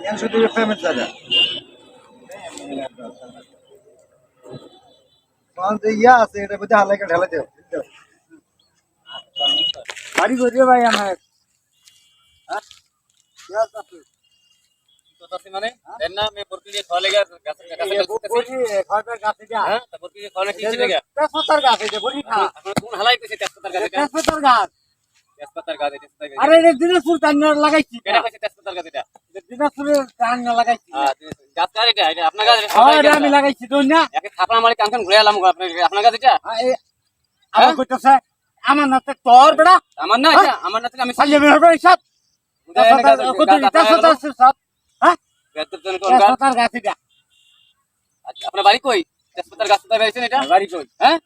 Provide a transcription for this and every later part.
yan শুধু payment জায়গা কোন যে ইয়া আছে এটা বুঝে হালাইকা ঢালা দেও বাড়ি করিও ভাই আমার হ্যাঁ কি আছে কথা মানে দেন না আমি বরকি দিয়ে খাওয়া লাগা গাছে বড়ি খাবার গাছে যা হ্যাঁ তা বরকি দিয়ে খাওয়া কি ছিল লাগা তেজপাতার গাছে যে বড়ি খা আপনারা কোন হালাই কইছে তেজপাতার গাছ এটা তেজপাতার গাছ তেজপাতার গাছ এটা আরে এটা দিনাজপুর টান্না লাগাইছি কেডা কইছে তেজপাতার গাছ এটা দিনাজপুরে টান্না লাগাইছি হ্যাঁ গাছ কার এটা এটা আপনার গাছ এটা আমি লাগাইছি তো না একে থাপড়া মারি কানখান ঘুরে এলাম আপনার গাছ এটা আমার কইতাছে আমার না তো তোর বড়া আমার না এটা আমার না থেকে আমি সাইয়ে বের হবে সব তেজপাতার সব হ্যাঁ তেজপাতার কোন গাছ তেজপাতার গাছ এটা আচ্ছা আপনার বাড়ি কই তেজপাতার গাছ কোথায় বেরিয়েছেন এটা বাড়ি কই হ্যাঁ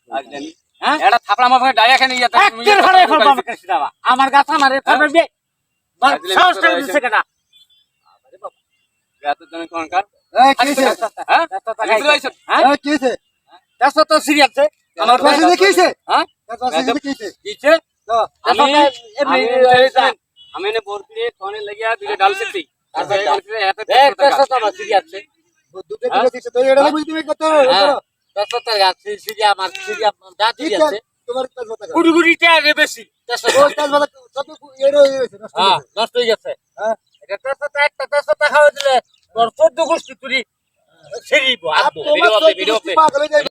আজ জানি হ্যাঁ এটা থাপড়া আমার ভাগে ডাইয়া খেয়ে নিয়ে যেতে একের ঘরে ফেলবা আমাকে সিধাবা আমার গাছ আমারে ফেলবে বে সাহসটা দিছে কেডা আরে বাবা গাছের জন্য কোন কার এই কিছে হ্যাঁ তেজপাতা গাইছে গাইছে হ্যাঁ এই কিছে তেজপাতা সিরিয়াল আছে আমার কাছে দেখিছে হ্যাঁ তেজপাতা কিছে কিছে তো আমি এমনি আমি নে বরকি দিয়ে ফোনে লাগিয়া দুইটা ডাল সিটি তারপরে তেজপাতা আমার সিরিয়াল আছে দুটো দিকে দিছে তো এটা বুঝতে পারছ তো তেজপাতা গাছ সিরিয়াল আমার সিরিয়াল দাঁত আছে তোমার তেজপাতা গাছ গুড়গুড়িটা আরে বেশি তেজপাতা সব এর হইছে হ্যাঁ নষ্ট হয়ে গেছে হ্যাঁ এটা তেজপাতা একটা তেজপাতা খাওয়া দিলে তোর 14 গোষ্ঠী তুই সেরিব তোমার ভিডিও পাগল হয়ে যাবে